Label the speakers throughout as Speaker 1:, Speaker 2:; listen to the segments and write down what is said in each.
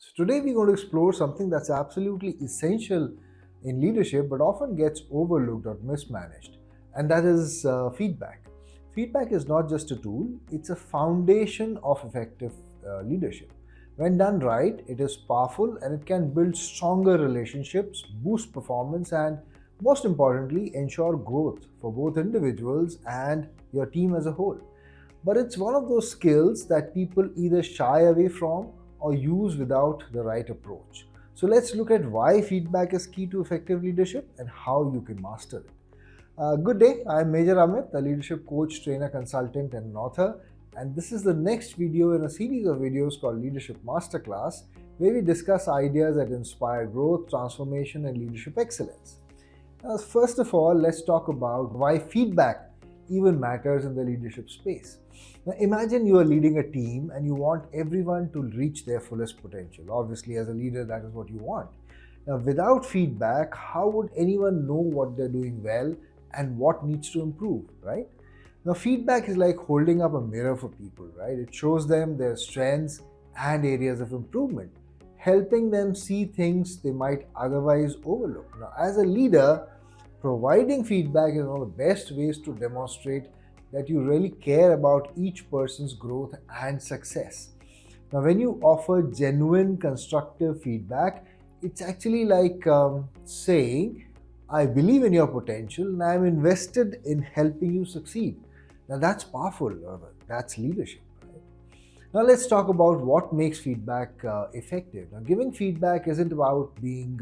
Speaker 1: So today we're going to explore something that's absolutely essential in leadership but often gets overlooked or mismanaged, and that is feedback. Feedback is not just a tool, it's a foundation of effective leadership. When done right, it is powerful and it can build stronger relationships, boost performance, and most importantly, ensure growth for both individuals and your team as a whole. But it's one of those skills that people either shy away from or use without the right approach. So let's look at why feedback is key to effective leadership and how you can master it. Good day, I'm Major Amit, a leadership coach, trainer, consultant, and an author. And this is the next video in a series of videos called Leadership Masterclass, where we discuss ideas that inspire growth, transformation, and leadership excellence. Now, first of all, let's talk about why feedback even matters in the leadership space. Now, imagine you are leading a team and you want everyone to reach their fullest potential. Obviously, as a leader, that is what you want. Now, without feedback, how would anyone know what they're doing well and what needs to improve, right? Now, feedback is like holding up a mirror for people, right? It shows them their strengths and areas of improvement, helping them see things they might otherwise overlook. Now, as a leader, providing feedback is one of the best ways to demonstrate that you really care about each person's growth and success. Now, when you offer genuine constructive feedback, it's actually like saying, I believe in your potential and I'm invested in helping you succeed. Now, that's powerful, that's leadership. Right? Now, let's talk about what makes feedback effective. Now, giving feedback isn't about being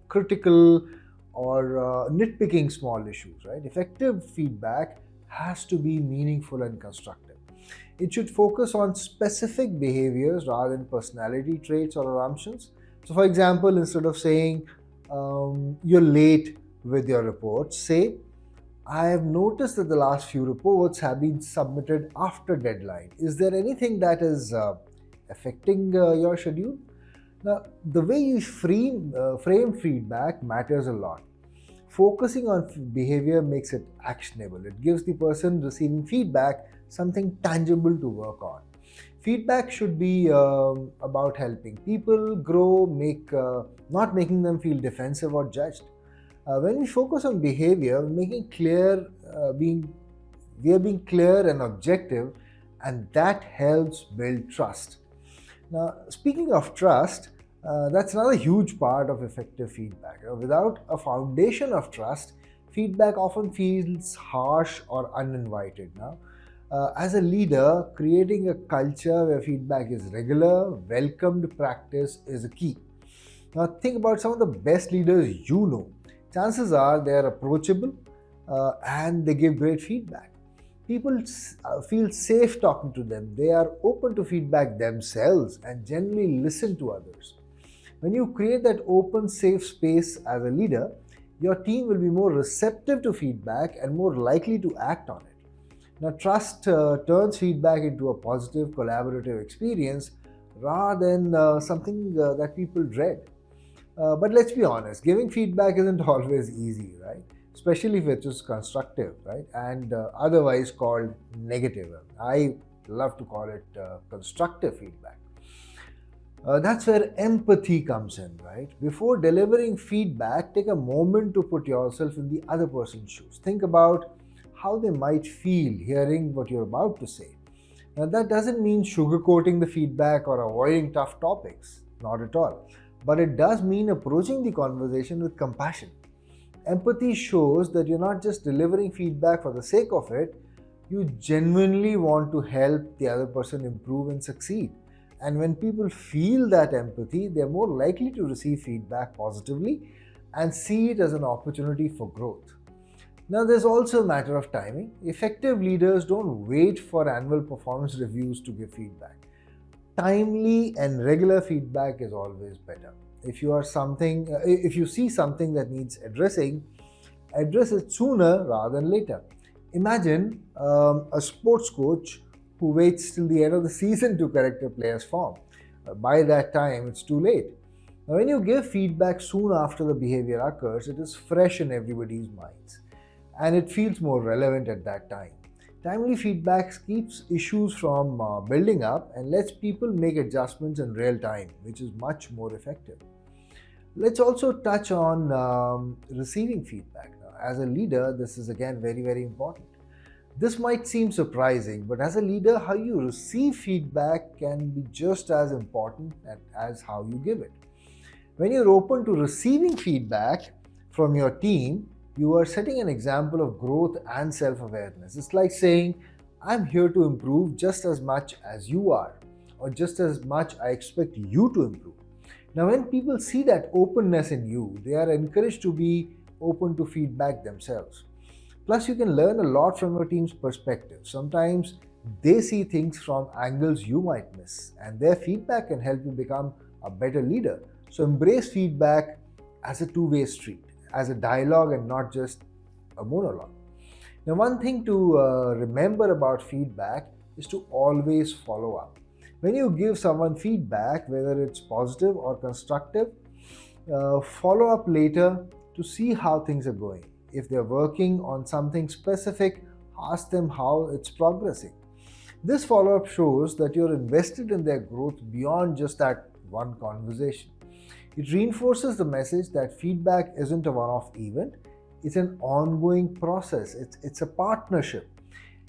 Speaker 1: critical or nitpicking small issues, right? Effective feedback has to be meaningful and constructive. It should focus on specific behaviors rather than personality traits or assumptions. So, for example, instead of saying you're late with your reports, say, I have noticed that the last few reports have been submitted after deadline. Is there anything that is affecting your schedule? Now, the way you frame feedback matters a lot. Focusing on behavior makes it actionable. It gives the person receiving feedback something tangible to work on. Feedback should be about helping people grow, not making them feel defensive or judged. When we focus on behavior, we are being clear and objective, and that helps build trust. Now, speaking of trust, that's another huge part of effective feedback. Without a foundation of trust, feedback often feels harsh or uninvited. Now, as a leader, creating a culture where feedback is regular, welcomed practice is a key. Now, think about some of the best leaders you know. Chances are they are approachable and they give great feedback. People feel safe talking to them. They are open to feedback themselves and generally listen to others. When you create that open, safe space as a leader, your team will be more receptive to feedback and more likely to act on it. Now, trust turns feedback into a positive, collaborative experience rather than something that people dread. But let's be honest, giving feedback isn't always easy, right? Especially if it is constructive, right? And otherwise called negative. I love to call it constructive feedback. That's where empathy comes in, right? Before delivering feedback, take a moment to put yourself in the other person's shoes. Think about how they might feel hearing what you're about to say. Now, that doesn't mean sugarcoating the feedback or avoiding tough topics, not at all. But it does mean approaching the conversation with compassion. Empathy shows that you're not just delivering feedback for the sake of it, you genuinely want to help the other person improve and succeed. And when people feel that empathy, they're more likely to receive feedback positively and see it as an opportunity for growth. Now, there's also a matter of timing. Effective leaders don't wait for annual performance reviews to give feedback. Timely and regular feedback is always better. If you see something that needs addressing, address it sooner rather than later. Imagine a sports coach who waits till the end of the season to correct a player's form. By that time, it's too late. Now, when you give feedback soon after the behavior occurs, it is fresh in everybody's minds and it feels more relevant at that time. Timely feedback keeps issues from building up and lets people make adjustments in real time, which is much more effective. Let's also touch on receiving feedback. Now, as a leader, this is again very, very important. This might seem surprising, but as a leader, how you receive feedback can be just as important as how you give it. When you're open to receiving feedback from your team, you are setting an example of growth and self awareness. It's like saying, I'm here to improve just as much as you are, or just as much I expect you to improve. Now, when people see that openness in you, they are encouraged to be open to feedback themselves. Plus, you can learn a lot from your team's perspective. Sometimes they see things from angles you might miss, and their feedback can help you become a better leader. So, embrace feedback as a two-way street, as a dialogue and not just a monologue. Now, one thing to remember about feedback is to always follow up. When you give someone feedback, whether it's positive or constructive, follow up later to see how things are going. If they're working on something specific, ask them how it's progressing. This follow up shows that you're invested in their growth beyond just that one conversation. It reinforces the message that feedback isn't a one off event, it's an ongoing process, it's a partnership.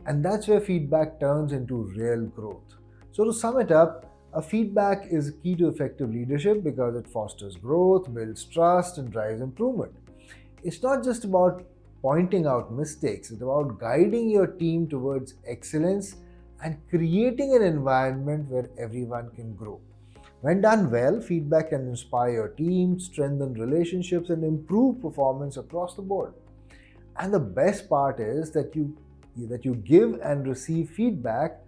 Speaker 1: And that's where feedback turns into real growth. So, to sum it up, a feedback is key to effective leadership because it fosters growth, builds trust, and drives improvement. It's not just about pointing out mistakes, it's about guiding your team towards excellence and creating an environment where everyone can grow. When done well, feedback can inspire your team, strengthen relationships, and improve performance across the board. And the best part is that you give and receive feedback,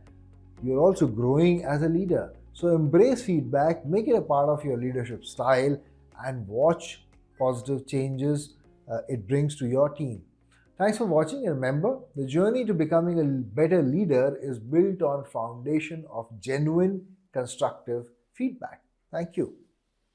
Speaker 1: you're also growing as a leader. So embrace feedback, make it a part of your leadership style, and watch positive changes it brings to your team. Thanks for watching, and remember, the journey to becoming a better leader is built on foundation of genuine constructive feedback. Thank you.